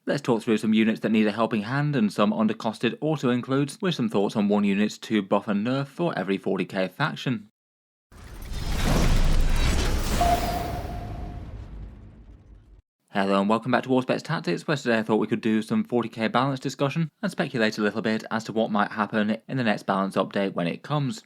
Let's talk through some units that need a helping hand and some undercosted auto-includes, with some thoughts on one unit to buff and nerf for every 40k faction. Hello and welcome back to Auspex Tactics, where today I thought we could do some 40k balance discussion and speculate a little bit as to what might happen in the next balance update when it comes.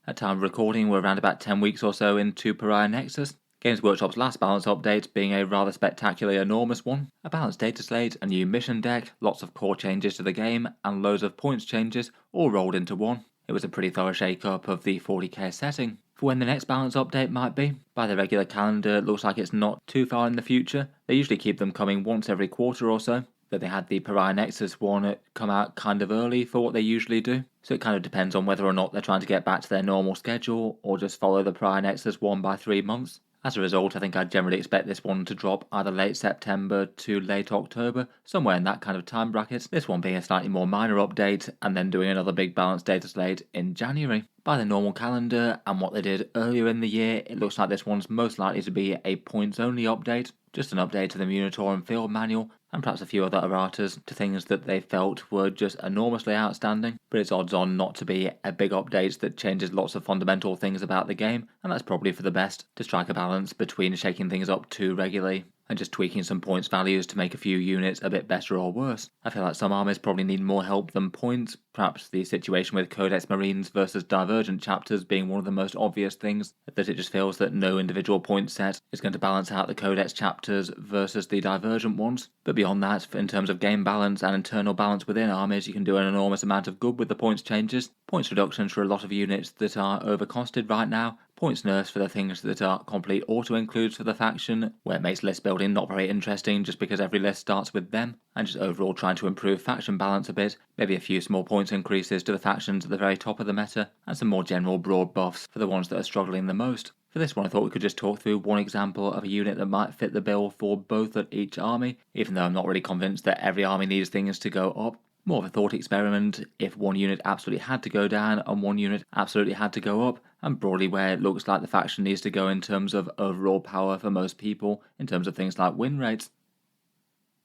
At time of recording, we're around about 10 weeks or so into Pariah Nexus, Games Workshop's last balance update being a rather spectacularly enormous one, a balanced data slate, a new mission deck, lots of core changes to the game, and loads of points changes, all rolled into one. It was a pretty thorough shake-up of the 40k setting. For when the next balance update might be, by the regular calendar it looks like it's not too far in the future. They usually keep them coming once every quarter or so, but they had the Pariah Nexus one come out kind of early for what they usually do, so it kind of depends on whether or not they're trying to get back to their normal schedule or just follow the Pariah Nexus one by 3 months. As a result, I think I'd generally expect this one to drop either late September to late October, somewhere in that kind of time bracket, this one being a slightly more minor update and then doing another big balanced data slate in January. By the normal calendar and what they did earlier in the year, it looks like this one's most likely to be a points only update, just an update to the Munitorum field manual and perhaps a few other erratas to things that they felt were just enormously outstanding, but it's odds on not to be a big update that changes lots of fundamental things about the game, and that's probably for the best, to strike a balance between shaking things up too regularly and just tweaking some points values to make a few units a bit better or worse. I feel like some armies probably need more help than points, perhaps the situation with Codex Marines versus Divergent chapters being one of the most obvious things, that it just feels that no individual point set is going to balance out the Codex chapters versus the Divergent ones. But beyond that, in terms of game balance and internal balance within armies, you can do an enormous amount of good with the points changes. Points reductions for a lot of units that are overcosted right now, points nerfs for the things that are complete auto-includes for the faction, where it makes list building not very interesting just because every list starts with them, and just overall trying to improve faction balance a bit, maybe a few small points increases to the factions at the very top of the meta, and some more general broad buffs for the ones that are struggling the most. For this one I thought we could just talk through one example of a unit that might fit the bill for both at each army, even though I'm not really convinced that every army needs things to go up. More of a thought experiment if one unit absolutely had to go down and one unit absolutely had to go up, and broadly where it looks like the faction needs to go in terms of overall power for most people, in terms of things like win rates.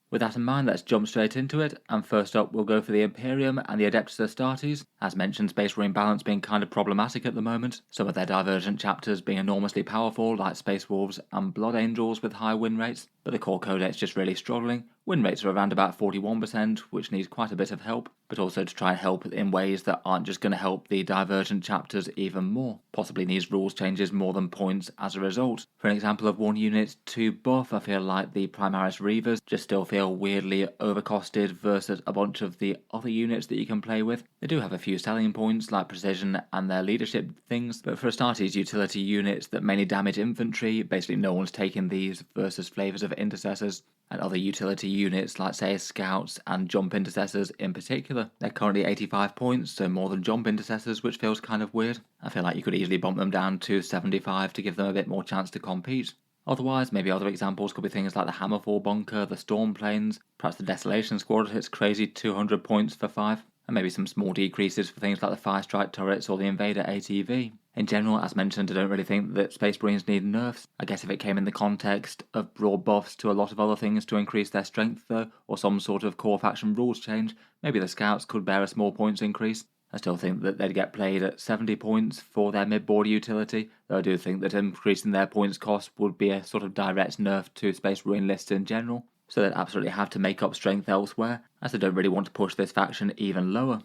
With that in mind, let's jump straight into it, and first up we'll go for the Imperium and the Adeptus Astartes. As mentioned, Space Marine balance being kind of problematic at the moment, some of their Divergent chapters being enormously powerful like Space Wolves and Blood Angels with high win rates, but the core codex just really struggling. Win rates are around about 41%, which needs quite a bit of help, but also to try and help in ways that aren't just going to help the Divergent chapters even more. Possibly needs rules changes more than points as a result. For an example of one unit to buff, I feel like the Primaris Reavers just still feel weirdly overcosted versus a bunch of the other units that you can play with. They do have a few selling points like precision and their leadership things, but for Astartes utility units that mainly damage infantry, basically no one's taking these versus flavors of intercessors, and other utility units like say scouts and jump intercessors in particular. They're currently 85 points, so more than jump intercessors, which feels kind of weird. I feel like you could easily bump them down to 75 to give them a bit more chance to compete. Otherwise, maybe other examples could be things like the Hammerfall Bunker, the Storm Planes, perhaps the Desolation Squad hits crazy 200 points for 5, and maybe some small decreases for things like the Fire Strike turrets or the Invader ATV. In general, as mentioned, I don't really think that Space Marines need nerfs. I guess if it came in the context of broad buffs to a lot of other things to increase their strength though, or some sort of core faction rules change, maybe the Scouts could bear a small points increase. I still think that they'd get played at 70 points for their mid-board utility, though I do think that increasing their points cost would be a sort of direct nerf to Space Marine lists in general, so they'd absolutely have to make up strength elsewhere, as they don't really want to push this faction even lower.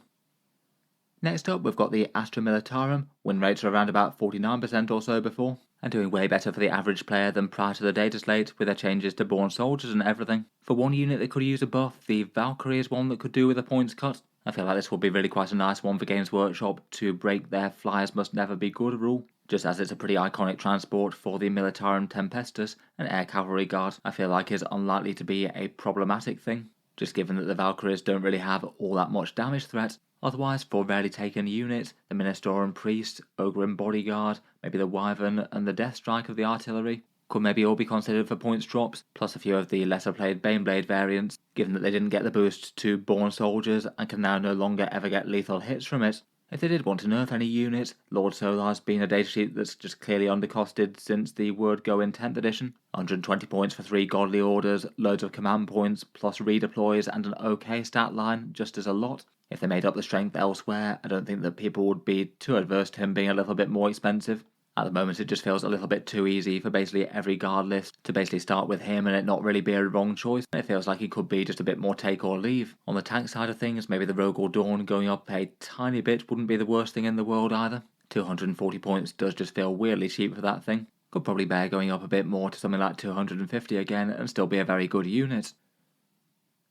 Next up, we've got the Astra Militarum. Win rates are around about 49% or so before, and doing way better for the average player than prior to the data slate with their changes to Born Soldiers and everything. For one unit that could use a buff, the Valkyrie is one that could do with a points cut. I feel like this will be really quite a nice one for Games Workshop to break their flyers must never be good rule, just as it's a pretty iconic transport for the Militarum Tempestus, an air cavalry guard I feel like is unlikely to be a problematic thing, just given that the Valkyries don't really have all that much damage threat. Otherwise, for rarely taken units, the Ministorum Priest, Ogrim Bodyguard, maybe the Wyvern and the Death Strike of the artillery could maybe all be considered for points drops, plus a few of the lesser played Baneblade variants, given that they didn't get the boost to Born Soldiers and can now no longer ever get lethal hits from it. If they did want to nerf any units, Lord Solar's been a datasheet that's just clearly undercosted since the word go in 10th edition. 120 points for 3 godly orders, loads of command points, plus redeploys and an okay stat line, just as a lot. If they made up the strength elsewhere, I don't think that people would be too adverse to him being a little bit more expensive. At the moment it just feels a little bit too easy for basically every guard list to basically start with him and it not really be a wrong choice. It feels like he could be just a bit more take or leave. On the tank side of things, maybe the Rogue or Dawn going up a tiny bit wouldn't be the worst thing in the world either. 240 points does just feel weirdly cheap for that thing. Could probably bear going up a bit more to something like 250 again and still be a very good unit.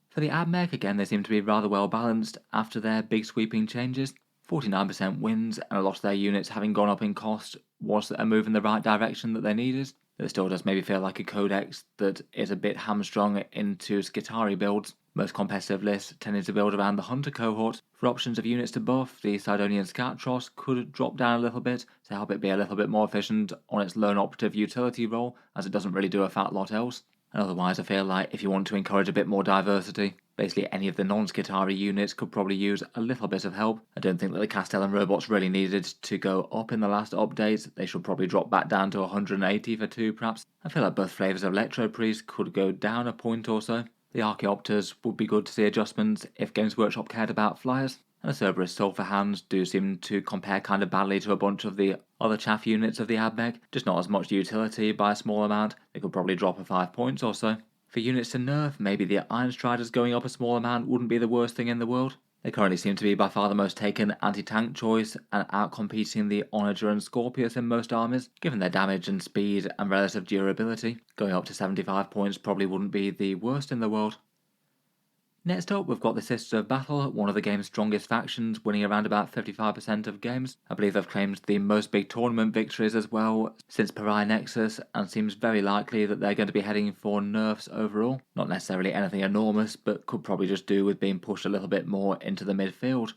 For the AdMech, again, they seem to be rather well balanced after their big sweeping changes. 49% wins, and a lot of their units having gone up in cost was a move in the right direction that they needed. It still does maybe feel like a codex that is a bit hamstrung into Skitarii builds. Most competitive lists tending to build around the Hunter cohort. For options of units to buff, the Sidonian Skatros could drop down a little bit to help it be a little bit more efficient on its lone operative utility role, as it doesn't really do a fat lot else. And otherwise, I feel like if you want to encourage a bit more diversity, basically any of the non-Skitarii units could probably use a little bit of help. I don't think that the Castellan robots really needed to go up in the last update. They should probably drop back down to 180 for 2 perhaps. I feel like both flavours of Electro Priest could go down a point or so. The Archaeopters would be good to see adjustments if Games Workshop cared about flyers. And the Cerberus Sulphur Hounds do seem to compare kind of badly to a bunch of the other chaff units of the AdMech, just not as much utility by a small amount. They could probably drop a 5 points or so. For units to nerf, maybe the Iron Striders going up a small amount wouldn't be the worst thing in the world. They currently seem to be by far the most taken anti-tank choice and outcompeting the Onager and Scorpius in most armies, given their damage and speed and relative durability. Going up to 75 points probably wouldn't be the worst in the world. Next up, we've got the Sisters of Battle, one of the game's strongest factions, winning around about 55% of games. I believe they've claimed the most big tournament victories as well since Pariah Nexus, and seems very likely that they're going to be heading for nerfs overall. Not necessarily anything enormous, but could probably just do with being pushed a little bit more into the midfield.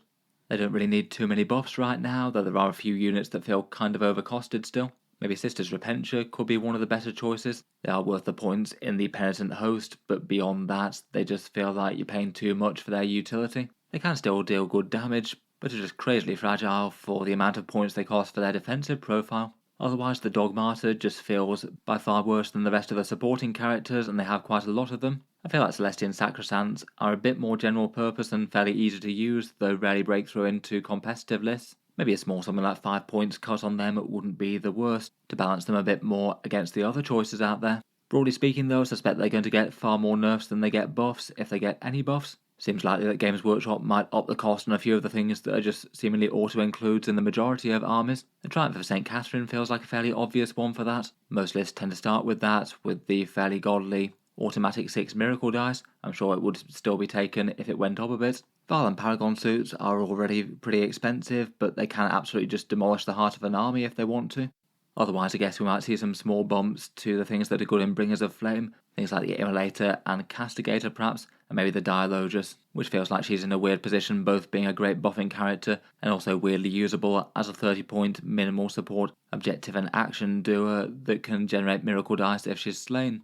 They don't really need too many buffs right now, though there are a few units that feel kind of overcosted still. Maybe Sisters Repentia could be one of the better choices. They are worth the points in the Penitent Host, but beyond that, they just feel like you're paying too much for their utility. They can still deal good damage, but are just crazily fragile for the amount of points they cost for their defensive profile. Otherwise, the Dogmata just feels by far worse than the rest of the supporting characters, and they have quite a lot of them. I feel like Celestian Sacrosancts are a bit more general purpose and fairly easy to use, though rarely break through into competitive lists. Maybe a small something like 5 points cut on them wouldn't be the worst, to balance them a bit more against the other choices out there. Broadly speaking though, I suspect they're going to get far more nerfs than they get buffs, if they get any buffs. Seems likely that Games Workshop might up the cost on a few of the things that are just seemingly auto-includes in the majority of armies. The Triumph of St. Catherine feels like a fairly obvious one for that. Most lists tend to start with that, with the fairly godly automatic 6 miracle dice. I'm sure it would still be taken if it went up a bit. Val and Paragon suits are already pretty expensive, but they can absolutely just demolish the heart of an army if they want to. Otherwise, I guess we might see some small bumps to the things that are good in Bringers of Flame, things like the Immolator and Castigator perhaps, and maybe the Dialogus, which feels like she's in a weird position both being a great buffing character and also weirdly usable as a 30-point minimal support objective and action doer that can generate miracle dice if she's slain.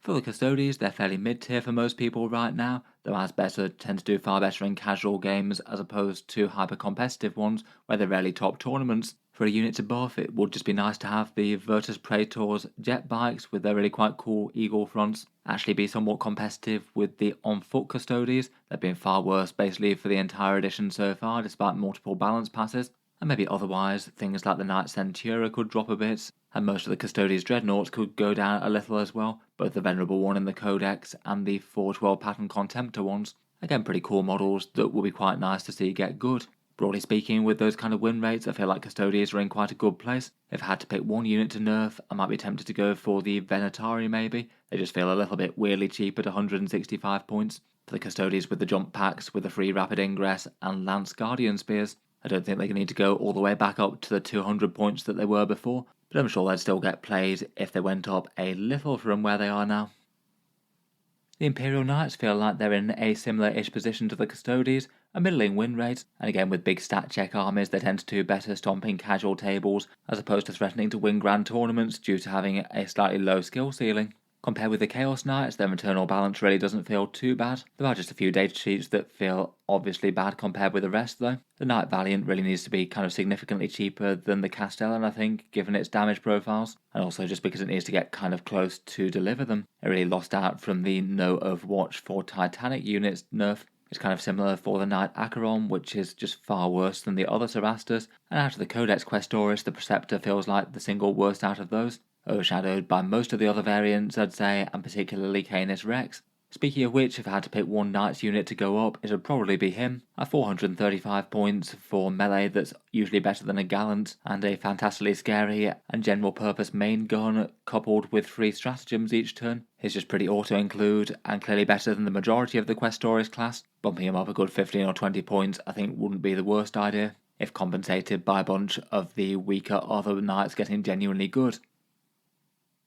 For the Custodes, they're fairly mid-tier for most people right now, though as better tend to do far better in casual games as opposed to hyper-competitive ones where they're rarely top tournaments. For a unit to buff, it would just be nice to have the Virtus Praetors jet bikes with their really quite cool eagle fronts actually be somewhat competitive with the on-foot Custodes. They've been far worse basically for the entire edition so far despite multiple balance passes. And maybe otherwise, things like the Knight Centura could drop a bit, and most of the Custodes Dreadnoughts could go down a little as well, both the Venerable one in the Codex and the 412 pattern Contemptor ones. Again, pretty cool models that will be quite nice to see get good. Broadly speaking, with those kind of win rates, I feel like Custodes are in quite a good place. If I had to pick one unit to nerf, I might be tempted to go for the Venatari maybe. They just feel a little bit weirdly cheap at 165 points. For the Custodes with the jump packs with the free rapid ingress and Lance Guardian Spears, I don't think they need to go all the way back up to the 200 points that they were before, but I'm sure they'd still get played if they went up a little from where they are now. The Imperial Knights feel like they're in a similar-ish position to the Custodes, a middling win rate, and again with big stat check armies they tend to do better stomping casual tables as opposed to threatening to win grand tournaments due to having a slightly low skill ceiling. Compared with the Chaos Knights, their internal balance really doesn't feel too bad. There are just a few data sheets that feel obviously bad compared with the rest though. The Knight Valiant really needs to be kind of significantly cheaper than the Castellan, I think, given its damage profiles, and also just because it needs to get kind of close to deliver them. It really lost out from the no Overwatch for Titanic units nerf. It's kind of similar for the Knight Acheron, which is just far worse than the other Sarastas, and out of the Codex Questoris, the Preceptor feels like the single worst out of those, overshadowed by most of the other variants, I'd say, and particularly Canis Rex. Speaking of which, if I had to pick one Knight's unit to go up, it would probably be him. At 435 points for melee that's usually better than a Gallant, and a fantastically scary and general purpose main gun coupled with 3 stratagems each turn. He's just pretty auto-include and clearly better than the majority of the Questoris class. Bumping him up a good 15 or 20 points I think wouldn't be the worst idea, if compensated by a bunch of the weaker other Knights getting genuinely good.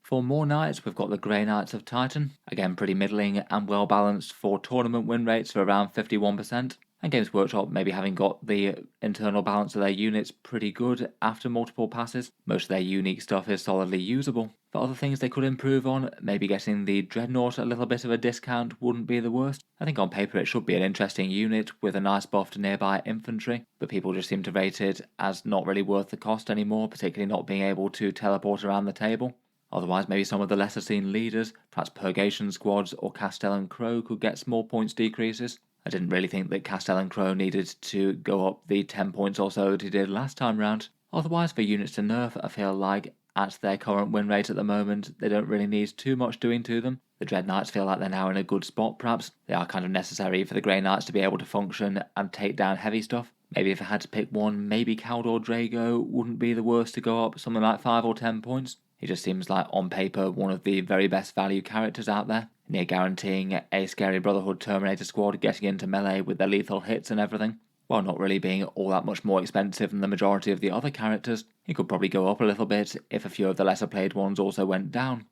For more Knights, we've got the Grey Knights of Titan, again pretty middling and well balanced for tournament win rates of around 51%, and Games Workshop maybe having got the internal balance of their units pretty good after multiple passes. Most of their unique stuff is solidly usable. For other things they could improve on, maybe getting the Dreadnought a little bit of a discount wouldn't be the worst. I think on paper it should be an interesting unit with a nice buff to nearby infantry, but people just seem to rate it as not really worth the cost anymore, particularly not being able to teleport around the table. Otherwise, maybe some of the lesser seen leaders, perhaps Purgation Squads or Castellan Crow, could get small points decreases. I didn't really think that Castellan Crow needed to go up the 10 points or so that he did last time round. Otherwise, for units to nerf, I feel like at their current win rate at the moment, they don't really need too much doing to them. The Dread Knights feel like they're now in a good spot perhaps. They are kind of necessary for the Grey Knights to be able to function and take down heavy stuff. Maybe if I had to pick one, maybe Caldor Drago wouldn't be the worst to go up something like 5 or 10 points. He just seems like, on paper, one of the very best value characters out there, near guaranteeing a Scary Brotherhood Terminator squad getting into melee with their lethal hits and everything, while not really being all that much more expensive than the majority of the other characters. He could probably go up a little bit if a few of the lesser played ones also went down.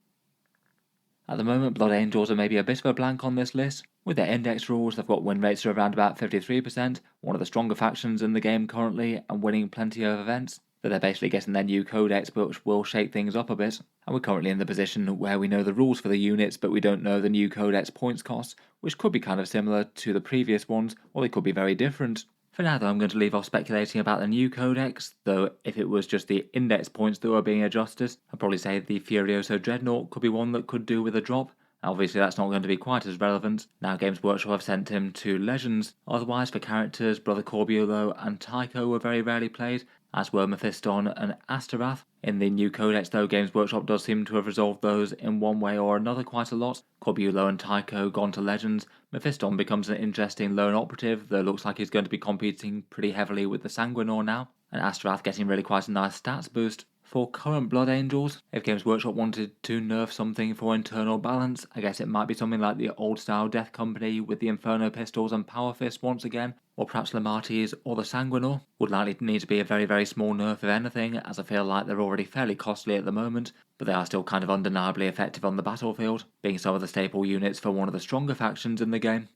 At the moment, Blood Angels are maybe a bit of a blank on this list. With their index rules, they've got win rates of around about 53%, one of the stronger factions in the game currently, and winning plenty of events. But they're basically getting their new codex, which will shake things up a bit. And we're currently in the position where we know the rules for the units, but we don't know the new codex points costs, which could be kind of similar to the previous ones, or they could be very different. For now though, I'm going to leave off speculating about the new codex, though if it was just the index points that were being adjusted, I'd probably say the Furioso Dreadnought could be one that could do with a drop. Obviously that's not going to be quite as relevant, now Games Workshop have sent him to Legends. Otherwise for characters, Brother Corbulo and Tycho were very rarely played, as were Mephiston and Astaroth. In the new codex though, Games Workshop does seem to have resolved those in one way or another quite a lot. Corbulo and Tycho gone to Legends. Mephiston becomes an interesting lone operative, though looks like he's going to be competing pretty heavily with the Sanguinor now, and Astaroth getting really quite a nice stats boost. For current Blood Angels, if Games Workshop wanted to nerf something for internal balance, I guess it might be something like the old style Death Company with the Inferno Pistols and Power Fist once again, or perhaps Lamates or the Sanguinor. Would likely need to be a very, very small nerf if anything, as I feel like they're already fairly costly at the moment, but they are still kind of undeniably effective on the battlefield, being some of the staple units for one of the stronger factions in the game.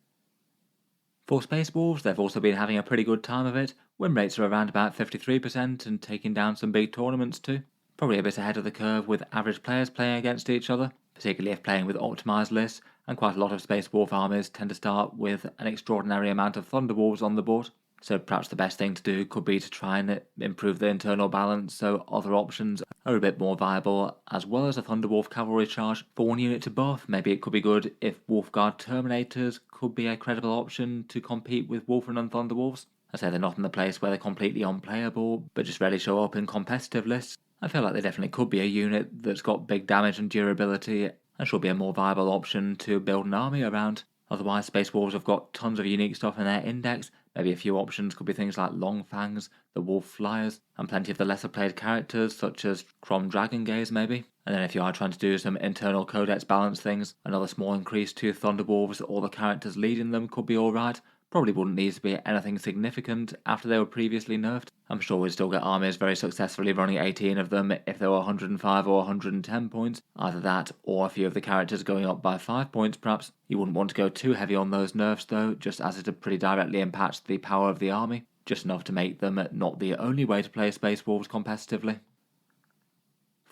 For Space Wolves, they've also been having a pretty good time of it. Win rates are around about 53% and taking down some big tournaments too. Probably a bit ahead of the curve with average players playing against each other, particularly if playing with optimised lists, and quite a lot of Space Wolf armies tend to start with an extraordinary amount of Thunderwolves on the board. So perhaps the best thing to do could be to try and improve the internal balance so other options are a bit more viable, as well as a Thunderwolf cavalry charge for one unit to buff. Maybe it could be good if Wolfguard Terminators could be a credible option to compete with Wolfren and Thunderwolves. I say they're not in the place where they're completely unplayable, but just rarely show up in competitive lists. I feel like they definitely could be a unit that's got big damage and durability, and should be a more viable option to build an army around. Otherwise, Space Wolves have got tons of unique stuff in their index. Maybe a few options could be things like Longfangs, the Wolf Flyers, and plenty of the lesser played characters such as Crom Dragon Gaze maybe. And then if you are trying to do some internal codex balance things, another small increase to Thunderwolves or the characters leading them could be alright. Probably wouldn't need to be anything significant after they were previously nerfed. I'm sure we'd still get armies very successfully running 18 of them if there were 105 or 110 points. Either that or a few of the characters going up by 5 points perhaps. You wouldn't want to go too heavy on those nerfs though, just as it pretty directly impacts the power of the army. Just enough to make them not the only way to play Space Wolves competitively.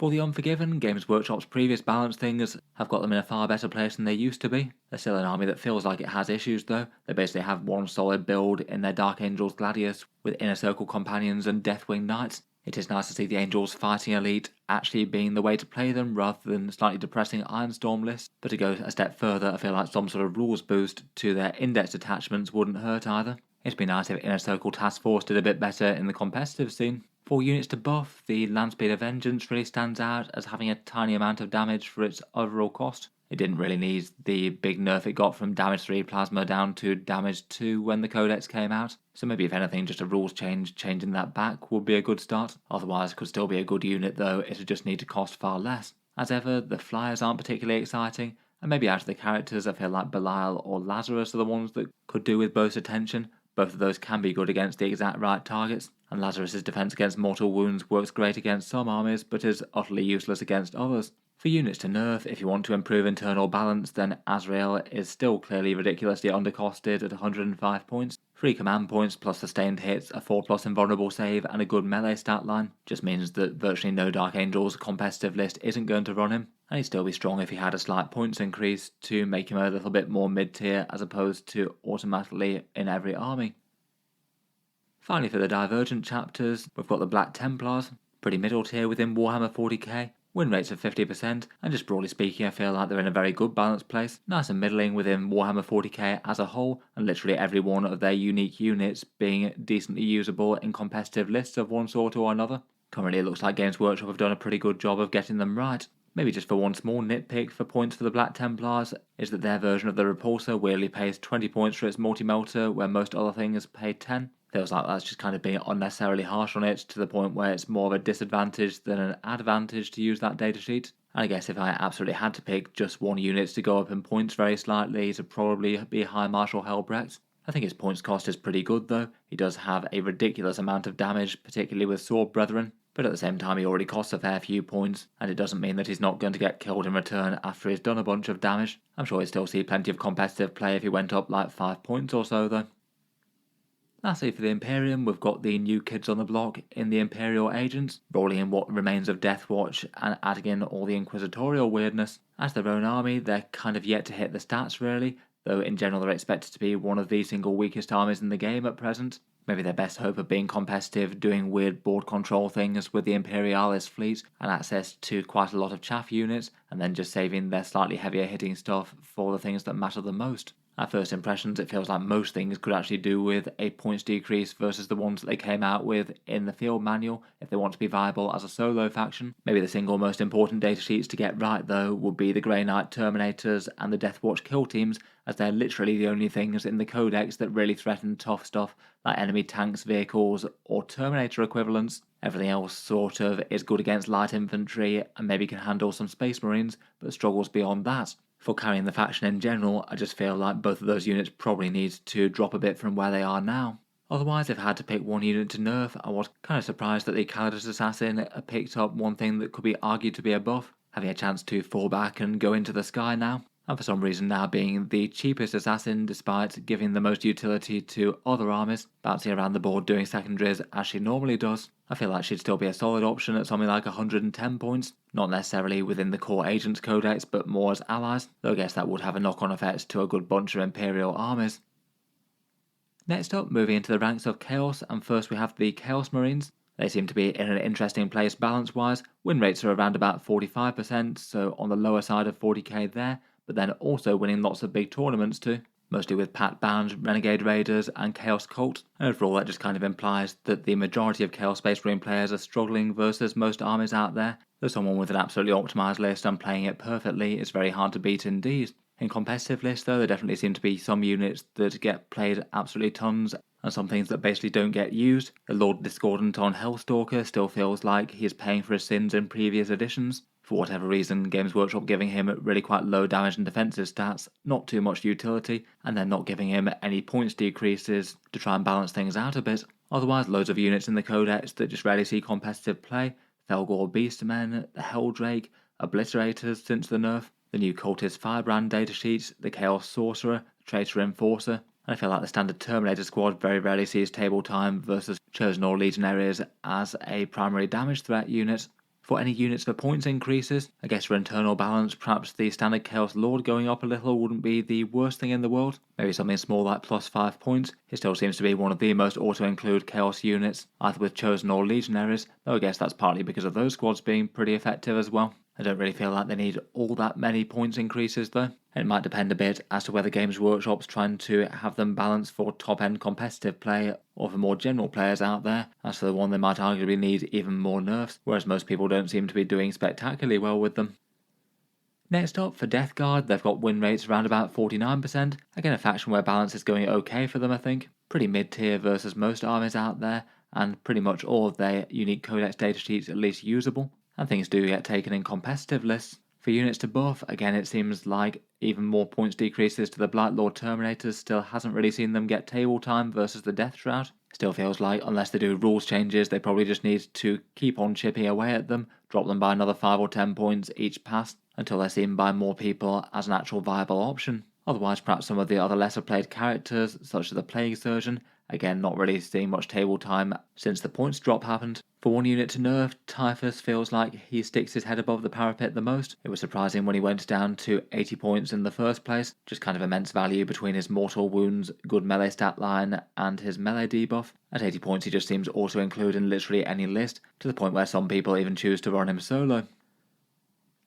For the Unforgiven, Games Workshop's previous balance things have got them in a far better place than they used to be. They're still an army that feels like it has issues though. They basically have one solid build in their Dark Angels Gladius with Inner Circle Companions and Deathwing Knights. It is nice to see the Angels fighting elite actually being the way to play them rather than slightly depressing Ironstorm lists, but to go a step further I feel like some sort of rules boost to their indexed attachments wouldn't hurt either. It'd be nice if Inner Circle Task Force did a bit better in the competitive scene. For units to buff, the Landspeeder Vengeance really stands out as having a tiny amount of damage for its overall cost. It didn't really need the big nerf it got from damage 3 plasma down to damage 2 when the codex came out, so maybe if anything just a rules changing that back would be a good start. Otherwise it could still be a good unit though, it'd just need to cost far less. As ever, the flyers aren't particularly exciting, and maybe out of the characters I feel like Belial or Lazarus are the ones that could do with most attention. Both of those can be good against the exact right targets, and Lazarus' defense against mortal wounds works great against some armies but is utterly useless against others. For units to nerf, if you want to improve internal balance, then Azrael is still clearly ridiculously undercosted at 105 points. 3 command points plus sustained hits, a 4+ invulnerable save, and a good melee stat line just means that virtually no Dark Angels competitive list isn't going to run him, and he'd still be strong if he had a slight points increase to make him a little bit more mid-tier as opposed to automatically in every army. Finally, for the Divergent chapters, we've got the Black Templars, pretty middle tier within Warhammer 40k, win rates of 50%, and just broadly speaking I feel like they're in a very good balanced place, nice and middling within Warhammer 40k as a whole, and literally every one of their unique units being decently usable in competitive lists of one sort or another. Currently it looks like Games Workshop have done a pretty good job of getting them right. Maybe just for one small nitpick for points for the Black Templars is that their version of the Repulsor weirdly pays 20 points for its multi-melter where most other things pay 10. Feels like that's just kind of being unnecessarily harsh on it to the point where it's more of a disadvantage than an advantage to use that datasheet. And I guess if I absolutely had to pick just one unit to go up in points very slightly, it'd probably be High Marshal Helbrecht. I think his points cost is pretty good though. He does have a ridiculous amount of damage, particularly with Sword Brethren, but at the same time he already costs a fair few points, and it doesn't mean that he's not going to get killed in return after he's done a bunch of damage. I'm sure he'd still see plenty of competitive play if he went up like 5 points or so though. Lastly, for the Imperium, we've got the new kids on the block in the Imperial Agents, rolling in what remains of Deathwatch and adding in all the inquisitorial weirdness. As their own army, they're kind of yet to hit the stats really, though in general they're expected to be one of the single weakest armies in the game at present. Maybe their best hope of being competitive, doing weird board control things with the Imperialis fleet and access to quite a lot of chaff units, and then just saving their slightly heavier hitting stuff for the things that matter the most. At first impressions, it feels like most things could actually do with a points decrease versus the ones that they came out with in the field manual if they want to be viable as a solo faction. Maybe the single most important datasheets to get right though would be the Grey Knight Terminators and the Deathwatch kill teams, as they're literally the only things in the codex that really threaten tough stuff like enemy tanks, vehicles, or Terminator equivalents. Everything else sort of is good against light infantry and maybe can handle some Space Marines, but struggles beyond that. For carrying the faction in general, I just feel like both of those units probably need to drop a bit from where they are now. Otherwise, if I had to pick one unit to nerf, I was kind of surprised that the Calidus Assassin picked up one thing that could be argued to be a buff, having a chance to fall back and go into the sky now, and for some reason now being the cheapest assassin despite giving the most utility to other armies, bouncing around the board doing secondaries as she normally does. I feel like she'd still be a solid option at something like 110 points, not necessarily within the core Agents Codex but more as allies, though I guess that would have a knock-on effect to a good bunch of Imperial armies. Next up, moving into the ranks of Chaos, and first we have the Chaos Marines. They seem to be in an interesting place balance-wise. Win rates are around about 45%, so on the lower side of 40k there, but then also winning lots of big tournaments too, mostly with Pat Bound, Renegade Raiders and Chaos Cult, and overall that just kind of implies that the majority of Chaos Space Marine players are struggling versus most armies out there, though someone with an absolutely optimised list and playing it perfectly is very hard to beat indeed. In competitive lists though, there definitely seem to be some units that get played absolutely tons, and some things that basically don't get used. The Lord Discordant on Hellstalker still feels like he's paying for his sins in previous editions. For whatever reason, Games Workshop giving him really quite low damage and defensive stats, not too much utility, and then not giving him any points decreases to try and balance things out a bit. Otherwise, loads of units in the Codex that just rarely see competitive play. Thelgor Beastmen, the Helldrake, Obliterators since the nerf, the new Cultist Firebrand datasheet, the Chaos Sorcerer, Traitor Enforcer, and I feel like the standard Terminator squad very rarely sees table time versus Chosen or Legionaries as a primary damage threat unit. For any units for points increases, I guess for internal balance, perhaps the standard Chaos Lord going up a little wouldn't be the worst thing in the world. Maybe something small like plus 5 points. It still seems to be one of the most auto-include Chaos units, either with Chosen or Legionaries, though I guess that's partly because of those squads being pretty effective as well. I don't really feel like they need all that many points increases though. It might depend a bit as to whether Games Workshop's trying to have them balanced for top-end competitive play or for more general players out there. As for the one, they might arguably need even more nerfs, whereas most people don't seem to be doing spectacularly well with them. Next up, for Death Guard, they've got win rates around about 49%, again a faction where balance is going okay for them I think. Pretty mid-tier versus most armies out there, and pretty much all of their unique codex datasheets at least usable, and things do get taken in competitive lists. For units to buff, again it seems like even more points decreases to the Blight Lord Terminators still hasn't really seen them get table time versus the Death Shroud. Still feels like unless they do rules changes, they probably just need to keep on chipping away at them, drop them by another 5 or 10 points each pass until they're seen by more people as an actual viable option. Otherwise, perhaps some of the other lesser played characters, such as the Plague Surgeon, again not really seeing much table time since the points drop happened. For one unit to nerf, Typhus feels like he sticks his head above the parapet the most. It was surprising when he went down to 80 points in the first place, just kind of immense value between his mortal wounds, good melee stat line, and his melee debuff. At 80 points he just seems auto-include in literally any list, to the point where some people even choose to run him solo.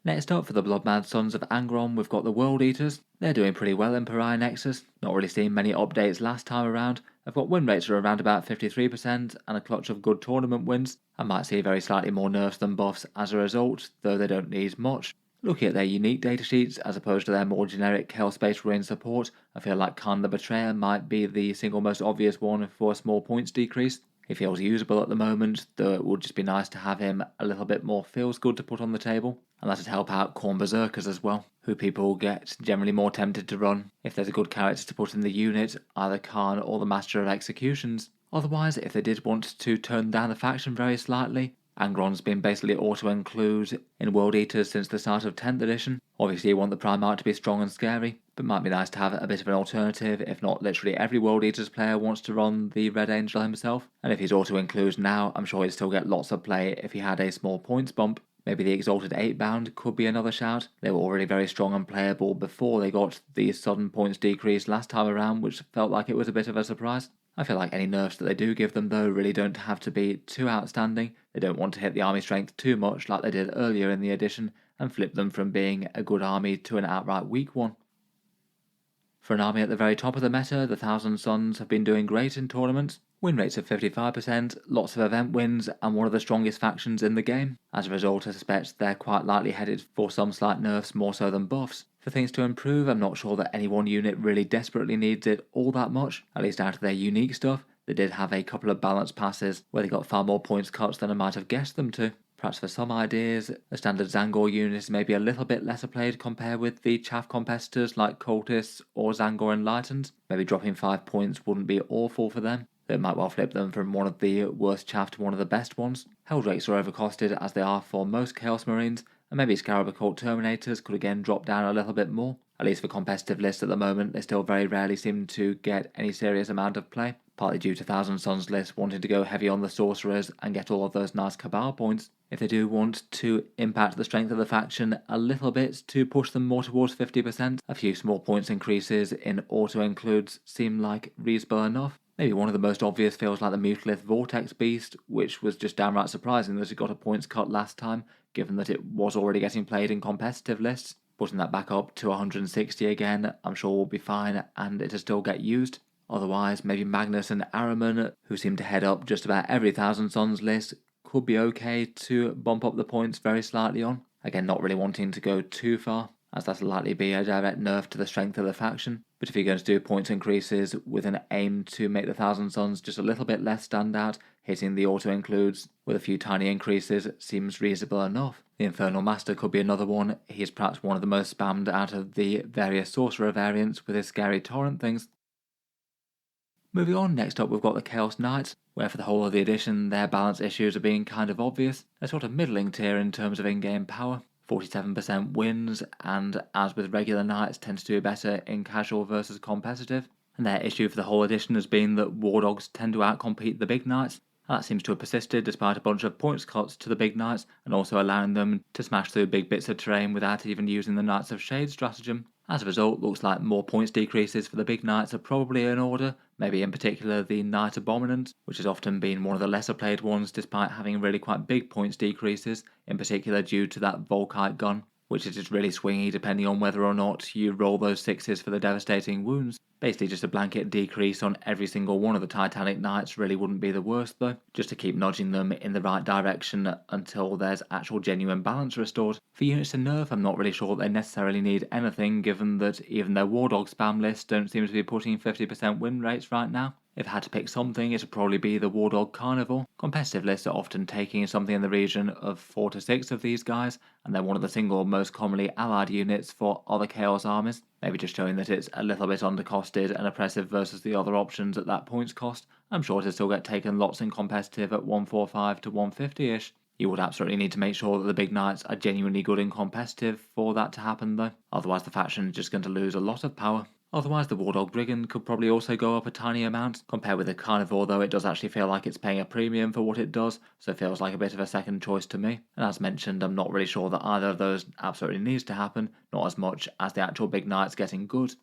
Next up, for the Bloodmad Sons of Angron, we've got the World Eaters. They're doing pretty well in Pariah Nexus, not really seeing many updates last time around. They've got win rates are around about 53% and a clutch of good tournament wins. I might see very slightly more nerfs than buffs as a result, though they don't need much. Looking at their unique datasheets as opposed to their more generic Chaos Space Marine support, I feel like Khan the Betrayer might be the single most obvious one for a small points decrease. He feels usable at the moment, though it would just be nice to have him a little bit more feels good to put on the table. And that'd help out Khorne Berserkers as well, who people get generally more tempted to run if there's a good character to put in the unit, either Khan or the Master of Executions. Otherwise, if they did want to turn down the faction very slightly, Angron's been basically auto-include in World Eaters since the start of 10th edition. Obviously you want the Primarch to be strong and scary, but might be nice to have a bit of an alternative if not literally every World Eaters player wants to run the Red Angel himself. And if he's auto-include now, I'm sure he'd still get lots of play if he had a small points bump. Maybe the Exalted 8-bound could be another shout. They were already very strong and playable before they got the sudden points decrease last time around, which felt like it was a bit of a surprise. I feel like any nerfs that they do give them though really don't have to be too outstanding. They don't want to hit the army strength too much like they did earlier in the edition and flip them from being a good army to an outright weak one. For an army at the very top of the meta, the Thousand Sons have been doing great in tournaments. Win rates of 55%, lots of event wins, and one of the strongest factions in the game. As a result, I suspect they're quite likely headed for some slight nerfs more so than buffs. For things to improve, I'm not sure that any one unit really desperately needs it all that much, at least out of their unique stuff. They did have a couple of balance passes where they got far more points cuts than I might have guessed them to. Perhaps for some ideas, the standard Zangor unit is maybe a little bit lesser played compared with the chaff competitors like Cultists or Zangor Enlightened. Maybe dropping 5 points wouldn't be awful for them. It might well flip them from one of the worst chaff to one of the best ones. Helldrakes are overcosted as they are for most Chaos Marines, and maybe Scarab Occult Terminators could again drop down a little bit more. At least for competitive lists at the moment, they still very rarely seem to get any serious amount of play, partly due to Thousand Sons lists wanting to go heavy on the sorcerers and get all of those nice Cabal points. If they do want to impact the strength of the faction a little bit to push them more towards 50%, a few small points increases in auto-includes seem like reasonable enough. Maybe one of the most obvious feels like the Mutalith Vortex Beast, which was just downright surprising that it got a points cut last time, given that it was already getting played in competitive lists. Putting that back up to 160 again, I'm sure will be fine, and it'll still get used. Otherwise, maybe Magnus and Araman, who seem to head up just about every Thousand Sons list, could be okay to bump up the points very slightly on. Again, not really wanting to go too far, as that'll likely be a direct nerf to the strength of the faction. But if you're going to do points increases with an aim to make the Thousand Sons just a little bit less standout, hitting the auto-includes with a few tiny increases seems reasonable enough. The Infernal Master could be another one. He's perhaps one of the most spammed out of the various Sorcerer variants with his scary torrent things. Moving on, next up we've got the Chaos Knights, where for the whole of the edition their balance issues are being kind of obvious. They're sort of middling tier in terms of in-game power. 47% wins, and as with regular Knights tend to do better in casual versus competitive. And their issue for the whole edition has been that War Dogs tend to outcompete the big Knights. And that seems to have persisted despite a bunch of points cuts to the big knights and also allowing them to smash through big bits of terrain without even using the Knights of Shade stratagem. As a result, looks like more points decreases for the big knights are probably in order, maybe in particular the Knight Abominant, which has often been one of the lesser played ones despite having really quite big points decreases, in particular due to that Volkite gun, which is just really swingy depending on whether or not you roll those 6s for the devastating wounds. Basically just a blanket decrease on every single one of the Titanic Knights really wouldn't be the worst though, just to keep nudging them in the right direction until there's actual genuine balance restored. For units to nerf, I'm not really sure they necessarily need anything given that even their War Dog spam lists don't seem to be pushing 50% win rates right now. If I had to pick something, it'd probably be the War Dog Carnivore. Competitive lists are often taking something in the region of 4 to 6 of these guys, and they're one of the single most commonly allied units for other Chaos armies, maybe just showing that it's a little bit undercosted and oppressive versus the other options at that points cost. I'm sure it'd still get taken lots in competitive at 145 to 150-ish. You would absolutely need to make sure that the big knights are genuinely good in competitive for that to happen though, otherwise the faction is just going to lose a lot of power. Otherwise, the War Dog Brigand could probably also go up a tiny amount. Compared with the Carnivore though, it does actually feel like it's paying a premium for what it does, so it feels like a bit of a second choice to me. And as mentioned, I'm not really sure that either of those absolutely needs to happen, not as much as the actual big knights getting good.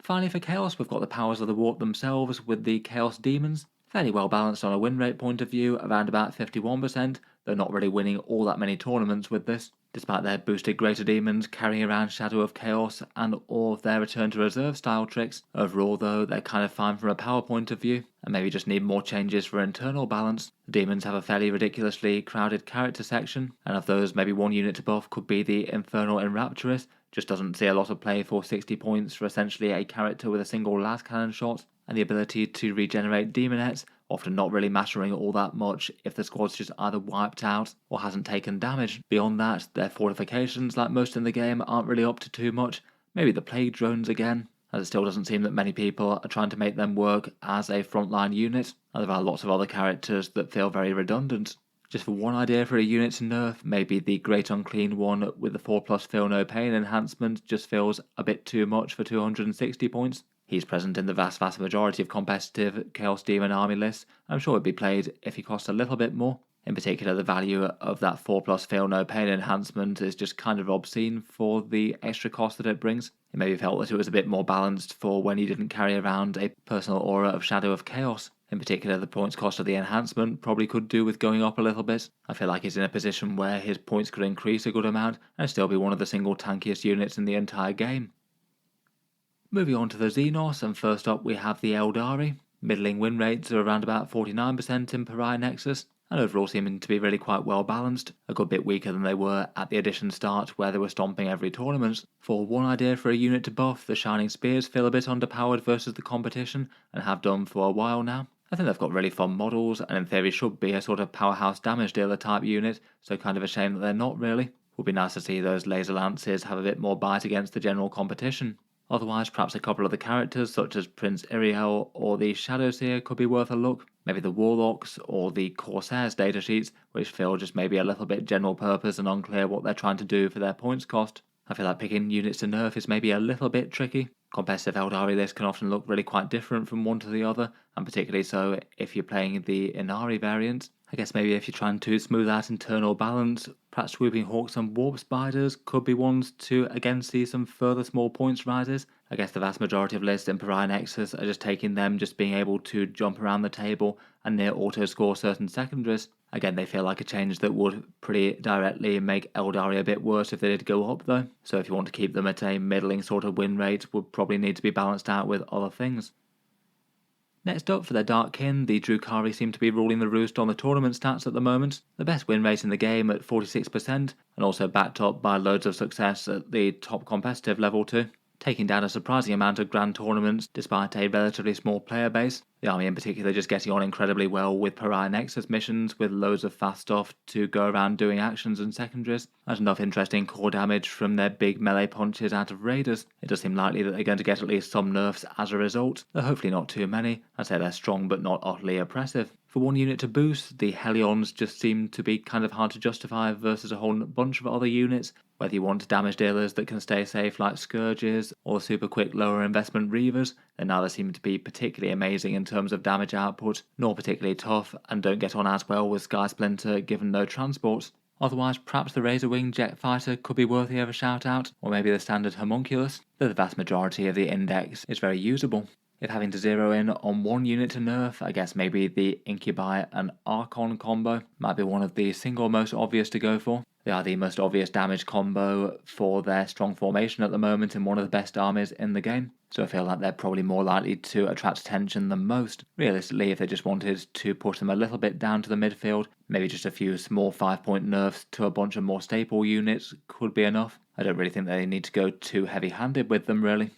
Finally for Chaos, we've got the powers of the Warp themselves with the Chaos Demons. Fairly well balanced on a win rate point of view, around about 51%, though not really winning all that many tournaments with this. Despite their boosted Greater Demons carrying around Shadow of Chaos and all of their Return to Reserve style tricks, overall though they're kind of fine from a power point of view, and maybe just need more changes for internal balance. The Demons have a fairly ridiculously crowded character section, and of those maybe one unit to buff could be the Infernal Enrapturous, just doesn't see a lot of play for 60 points for essentially a character with a single las cannon shot, and the ability to regenerate Demonettes, often not really mattering all that much if the squad's just either wiped out or hasn't taken damage. Beyond that, their fortifications, like most in the game, aren't really up to too much. Maybe the Plague Drones again, as it still doesn't seem that many people are trying to make them work as a frontline unit, and there are lots of other characters that feel very redundant. Just for one idea for a unit to nerf, maybe the Great Unclean one with the 4+ Feel No Pain enhancement just feels a bit too much for 260 points. He's present in the vast majority of competitive Chaos Demon army lists. I'm sure it'd be played if he cost a little bit more. In particular, the value of that 4+ Feel No Pain enhancement is just kind of obscene for the extra cost that it brings. It maybe felt that it was a bit more balanced for when he didn't carry around a personal aura of Shadow of Chaos. In particular, the points cost of the enhancement probably could do with going up a little bit. I feel like he's in a position where his points could increase a good amount and still be one of the single tankiest units in the entire game. Moving on to the Xenos, and first up we have the Aeldari. Middling win rates are around about 49% in Pariah Nexus, and overall seeming to be really quite well balanced, a good bit weaker than they were at the edition start where they were stomping every tournament. For one idea for a unit to buff, the Shining Spears feel a bit underpowered versus the competition, and have done for a while now. I think they've got really fun models, and in theory should be a sort of powerhouse damage dealer type unit, so kind of a shame that they're not really. Would be nice to see those laser lances have a bit more bite against the general competition. Otherwise, perhaps a couple of the characters such as Prince Iriel or the Shadowseer could be worth a look. Maybe the Warlocks or the Corsairs datasheets, which feel just maybe a little bit general purpose and unclear what they're trying to do for their points cost. I feel like picking units to nerf is maybe a little bit tricky. Competitive Aeldari lists can often look really quite different from one to the other, and particularly so if you're playing the Inari variant. I guess maybe if you're trying to smooth out internal balance, perhaps Swooping Hawks and Warp Spiders could be ones to again see some further small points rises. I guess the vast majority of lists in Pariah Nexus are just taking them just being able to jump around the table and near auto score certain secondaries. Again, they feel like a change that would pretty directly make Aeldari a bit worse if they did go up though, so if you want to keep them at a middling sort of win rate, would probably need to be balanced out with other things. Next up, for their Dark Kin, the Drukhari seem to be ruling the roost on the tournament stats at the moment. The best win rate in the game at 46%, and also backed up by loads of success at the top competitive level too, taking down a surprising amount of grand tournaments despite a relatively small player base. The army in particular just getting on incredibly well with Pariah Nexus missions with loads of fast stuff to go around doing actions and secondaries. There's enough interesting core damage from their big melee punches out of raiders. It does seem likely that they're going to get at least some nerfs as a result, though hopefully not too many. I'd say they're strong but not utterly oppressive. For one unit to boost, the Hellions just seem to be kind of hard to justify versus a whole bunch of other units, whether you want damage dealers that can stay safe like Scourges or the super quick lower investment Reavers, then neither seem to be particularly amazing in terms terms of damage output, nor particularly tough, and don't get on as well with Sky Splinter given no transports. Otherwise, perhaps the Razor Wing Jet Fighter could be worthy of a shout out, or maybe the standard Homunculus, though the vast majority of the index is very usable. If having to zero in on one unit to nerf, I guess maybe the Incubi and Archon combo might be one of the single most obvious to go for. They are the most obvious damage combo for their strong formation at the moment in one of the best armies in the game, so I feel like they're probably more likely to attract attention than most. Realistically, if they just wanted to push them a little bit down to the midfield, maybe just a few small 5-point nerfs to a bunch of more staple units could be enough. I don't really think they need to go too heavy-handed with them really.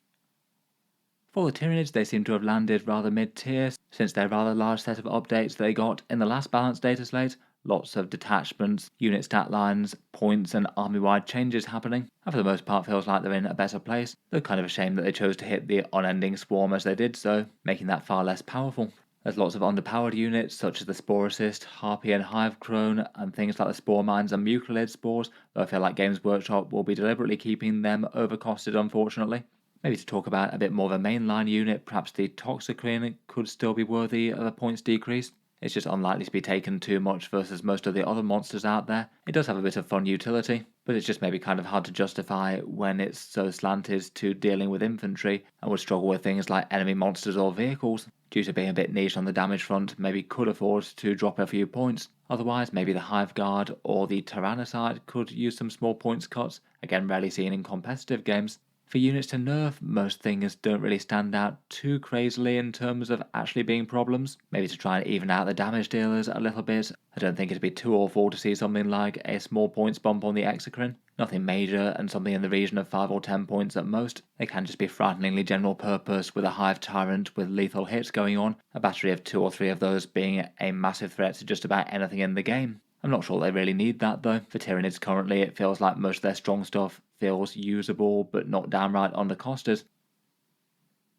For the Tyranids, they seem to have landed rather mid-tier since their rather large set of updates they got in the last balanced data slate. Lots of detachments, unit stat lines, points and army-wide changes happening, and for the most part feels like they're in a better place, though kind of a shame that they chose to hit the unending swarm as they did so, making that far less powerful. There's lots of underpowered units such as the Sporicist, Harpy and Hive Crone, and things like the Spore Mines and Mucilid Spores, though I feel like Games Workshop will be deliberately keeping them overcosted unfortunately. Maybe to talk about a bit more of a mainline unit, perhaps the Toxicrene could still be worthy of a points decrease. It's just unlikely to be taken too much versus most of the other monsters out there. It does have a bit of fun utility, but it's just maybe kind of hard to justify when it's so slanted to dealing with infantry and would struggle with things like enemy monsters or vehicles. Due to being a bit niche on the damage front, maybe could afford to drop a few points. Otherwise, maybe the Hive Guard or the Tyrannicide could use some small points cuts, again rarely seen in competitive games. For units to nerf, most things don't really stand out too crazily in terms of actually being problems. Maybe to try and even out the damage dealers a little bit. I don't think it'd be too awful to see something like a small points bump on the Exocrine. Nothing major and something in the region of 5 or 10 points at most. They can just be frighteningly general purpose with a Hive Tyrant with lethal hits going on, a battery of 2 or 3 of those being a massive threat to just about anything in the game. I'm not sure they really need that though. For Tyranids currently it feels like most of their strong stuff feels usable but not downright undercosted.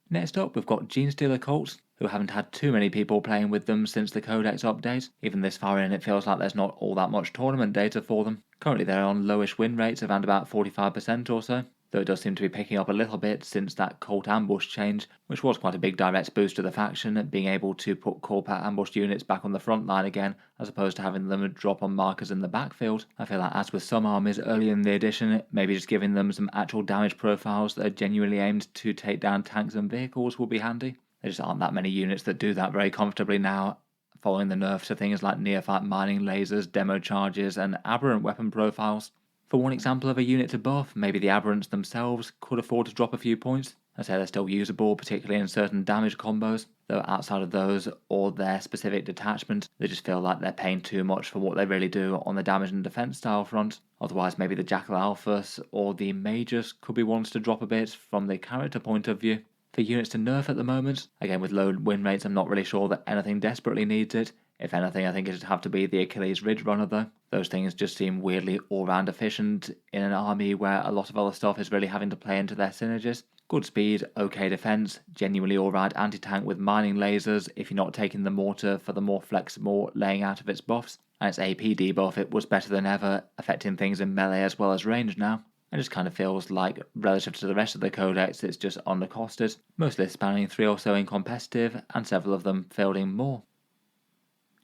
Next up we've got Genestealer Cults, who haven't had too many people playing with them since the Codex update. Even this far in it feels like there's not all that much tournament data for them. Currently they're on lowish win rates around about 45% or so, though it does seem to be picking up a little bit since that Cult Ambush change, which was quite a big direct boost to the faction, being able to put Corpat ambushed units back on the front line again, as opposed to having them drop on markers in the backfield. I feel like as with some armies early in the edition, maybe just giving them some actual damage profiles that are genuinely aimed to take down tanks and vehicles will be handy. There just aren't that many units that do that very comfortably now, following the nerf to things like neophyte mining lasers, demo charges, and aberrant weapon profiles. For one example of a unit to buff, maybe the aberrants themselves could afford to drop a few points. I say they're still usable, particularly in certain damage combos, though outside of those or their specific detachment, they just feel like they're paying too much for what they really do on the damage and defense style front. Otherwise, maybe the Jackal Alphas or the Magus could be ones to drop a bit from the character point of view. For units to nerf at the moment, again with low win rates, I'm not really sure that anything desperately needs it. If anything, I think it'd have to be the Achilles Ridge Runner though. Those things just seem weirdly all-round efficient in an army where a lot of other stuff is really having to play into their synergies. Good speed, okay defense, genuinely alright anti-tank with mining lasers if you're not taking the mortar for the more flexible laying out of its buffs. And its AP debuff, it was better than ever, affecting things in melee as well as range now. It just kind of feels like, relative to the rest of the codex, it's just undercosted, mostly spanning 3 or so in competitive, and several of them fielding more.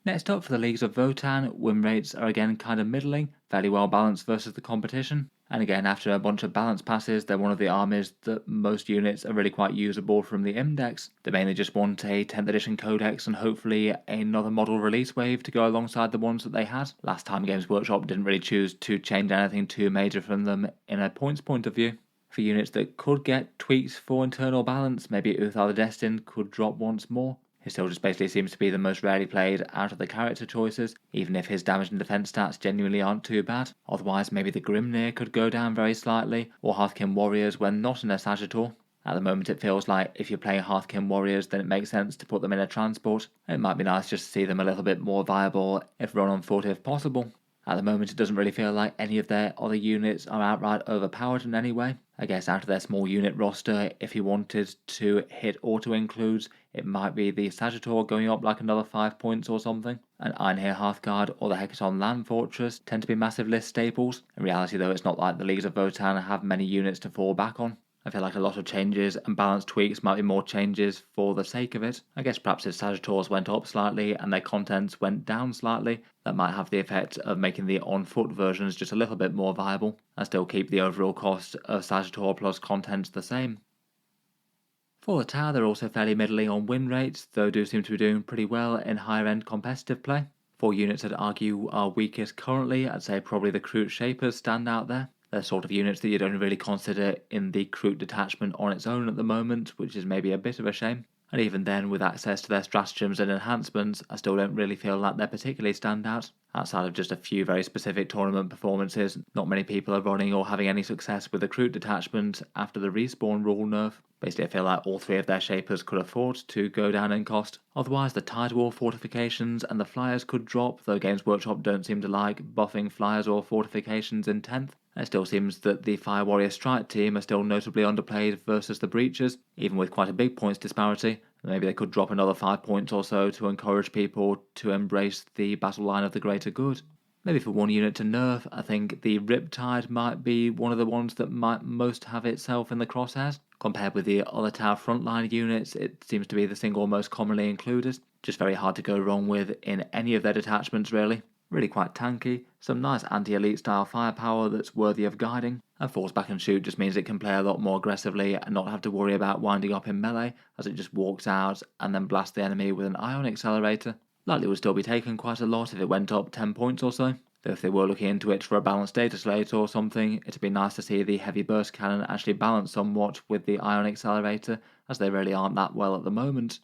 Next up for the leagues of Votann, win rates are again kind of middling, fairly well balanced versus the competition. And again, after a bunch of balance passes, they're one of the armies that most units are really quite usable from the index. They mainly just want a 10th edition codex and hopefully another model release wave to go alongside the ones that they had. Last time Games Workshop didn't really choose to change anything too major from them in a points point of view. For units that could get tweaks for internal balance, maybe Uthar the Destined could drop once more. He still just basically seems to be the most rarely played out of the character choices, even if his damage and defense stats genuinely aren't too bad. Otherwise, maybe the Grimnir could go down very slightly, or Hearthkin Warriors when not in a Sagittor. At the moment it feels like if you're playing Hearthkin Warriors then it makes sense to put them in a transport. It might be nice just to see them a little bit more viable if run on foot if possible. At the moment it doesn't really feel like any of their other units are outright overpowered in any way. I guess out of their small unit roster, if you wanted to hit auto-includes, it might be the Sagittor going up like another 5 points or something. An Einhir Hearthguard or the Hecaton Land Fortress tend to be massive list staples. In reality though, it's not like the leagues of Votann have many units to fall back on. I feel like a lot of changes and balance tweaks might be more changes for the sake of it. I guess perhaps if Sagitors went up slightly and their contents went down slightly, that might have the effect of making the on-foot versions just a little bit more viable, and still keep the overall cost of Sagittor plus contents the same. For the tower, they're also fairly middling on win rates, though do seem to be doing pretty well in higher end competitive play. 4 units I'd argue are weakest currently, I'd say probably the Kroot Shapers stand out there. They're sort of units that you'd only really consider in the Kroot detachment on its own at the moment, which is maybe a bit of a shame. And even then, with access to their stratagems and enhancements, I still don't really feel like they're particularly stand out. Outside of just a few very specific tournament performances, not many people are running or having any success with the Kroot detachment after the respawn rule nerf. Basically, I feel like all 3 of their Shapers could afford to go down in cost. Otherwise, the Tide War fortifications and the Flyers could drop, though Games Workshop don't seem to like buffing Flyers or fortifications in 10th. It still seems that the Fire Warrior Strike team are still notably underplayed versus the Breachers, even with quite a big points disparity. Maybe they could drop another 5 points or so to encourage people to embrace the battle line of the greater good. Maybe for one unit to nerf, I think the Riptide might be one of the ones that might most have itself in the crosshairs. Compared with the other tower frontline units, it seems to be the single most commonly included. Just very hard to go wrong with in any of their detachments really. Really quite tanky, some nice anti-elite style firepower that's worthy of guiding, and force back and shoot just means it can play a lot more aggressively and not have to worry about winding up in melee, as it just walks out and then blasts the enemy with an ion accelerator. Likely would still be taken quite a lot if it went up 10 points or so, though if they were looking into it for a balanced data slate or something, it'd be nice to see the heavy burst cannon actually balance somewhat with the ion accelerator, as they really aren't that well at the moment.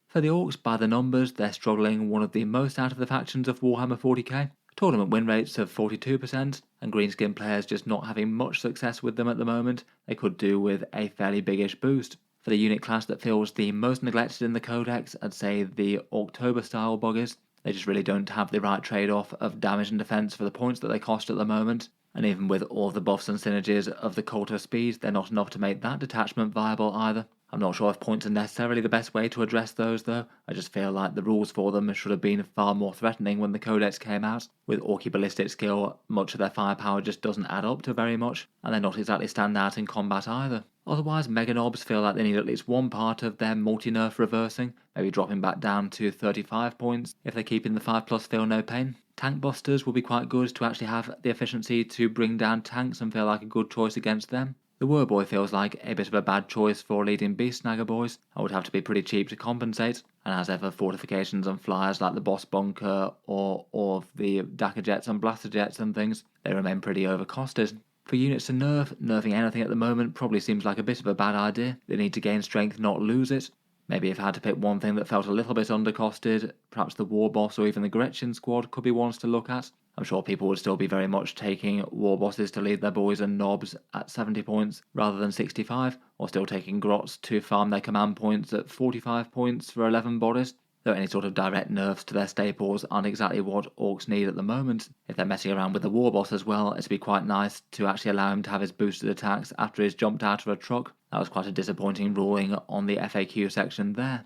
For the Orks, by the numbers, they're struggling one of the most out of the factions of Warhammer 40k. Tournament win rates of 42%, and greenskin players just not having much success with them at the moment. They could do with a fairly biggish boost. For the unit class that feels the most neglected in the codex, I'd say the October style buggers. They just really don't have the right trade-off of damage and defense for the points that they cost at the moment. And even with all the buffs and synergies of the Cult of Speed, they're not enough to make that detachment viable either. I'm not sure if points are necessarily the best way to address those though. I just feel like the rules for them should have been far more threatening when the codex came out. With Orky ballistic skill, much of their firepower just doesn't add up to very much, and they're not exactly stand out in combat either. Otherwise, Mega Knobs feel like they need at least one part of their multi-nerf reversing, maybe dropping back down to 35 points if they're keeping the 5+ feel no pain. Tank Busters will be quite good to actually have the efficiency to bring down tanks and feel like a good choice against them. The Warboy feels like a bit of a bad choice for leading Beast Snagger boys. I would have to be pretty cheap to compensate, and as ever, fortifications and flyers like the Boss Bunker or of the Dakka Jets and Blaster Jets and things, they remain pretty overcosted. For units to nerfing anything at the moment probably seems like a bit of a bad idea. They need to gain strength, not lose it. Maybe if I had to pick one thing that felt a little bit undercosted, perhaps the War Boss or even the Gretchen squad could be ones to look at. I'm sure people would still be very much taking War Bosses to lead their boys and knobs at 70 points rather than 65, or still taking Grots to farm their command points at 45 points for 11 bodies. Though any sort of direct nerfs to their staples aren't exactly what Orks need at the moment. If they're messing around with the War Boss as well, it'd be quite nice to actually allow him to have his boosted attacks after he's jumped out of a truck. That was quite a disappointing ruling on the FAQ section there.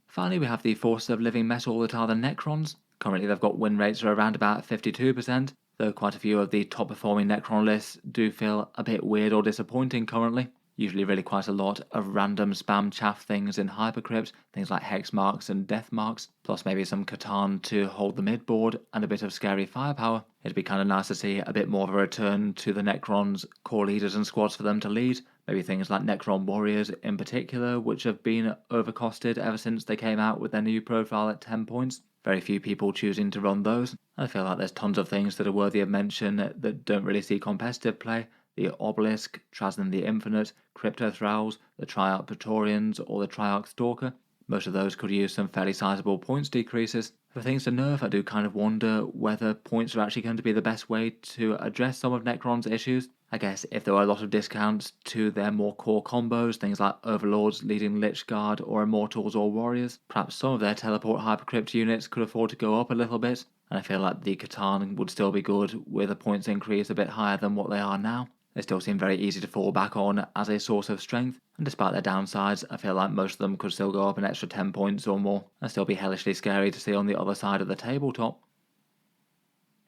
Finally, we have the Forces of Living Metal that are the Necrons. Currently they've got win rates of around about 52%, though quite a few of the top performing Necron lists do feel a bit weird or disappointing currently. Usually really quite a lot of random spam chaff things in Hypercrypt, things like Hex Marks and Death Marks, plus maybe some Catan to hold the mid-board and a bit of scary firepower. It'd be kind of nice to see a bit more of a return to the Necrons' core leaders and squads for them to lead. Maybe things like Necron Warriors in particular, which have been overcosted ever since they came out with their new profile at 10 points. Very few people choosing to run those. I feel like there's tons of things that are worthy of mention that don't really see competitive play. The Obelisk, Trazen the Infinite, Crypto Thralls, the Triarch Praetorians, or the Triarch Stalker. Most of those could use some fairly sizable points decreases. For things to nerf, I do kind of wonder whether points are actually going to be the best way to address some of Necron's issues. I guess if there were a lot of discounts to their more core combos, things like Overlords leading Lich Guard or Immortals or Warriors, perhaps some of their teleport Hypercrypt units could afford to go up a little bit, and I feel like the Catan would still be good with a points increase a bit higher than what they are now. They still seem very easy to fall back on as a source of strength, and despite their downsides, I feel like most of them could still go up an extra 10 points or more, and still be hellishly scary to see on the other side of the tabletop.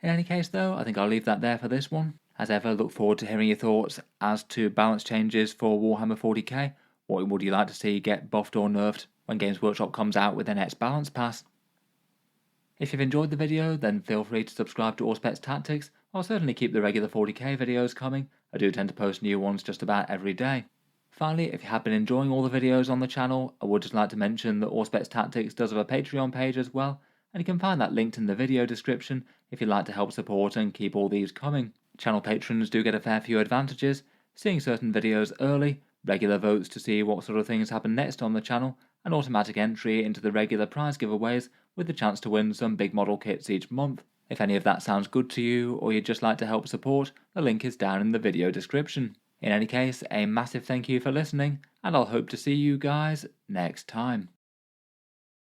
In any case though, I think I'll leave that there for this one. As ever, look forward to hearing your thoughts as to balance changes for Warhammer 40k. What would you like to see get buffed or nerfed when Games Workshop comes out with their next balance pass? If you've enjoyed the video, then feel free to subscribe to Auspex Tactics. I'll certainly keep the regular 40k videos coming. I do tend to post new ones just about every day. Finally, if you have been enjoying all the videos on the channel, I would just like to mention that Auspex Tactics does have a Patreon page as well, and you can find that linked in the video description if you'd like to help support and keep all these coming. Channel patrons do get a fair few advantages, seeing certain videos early, regular votes to see what sort of things happen next on the channel, and automatic entry into the regular prize giveaways with the chance to win some big model kits each month. If any of that sounds good to you, or you'd just like to help support, the link is down in the video description. In any case, a massive thank you for listening, and I'll hope to see you guys next time.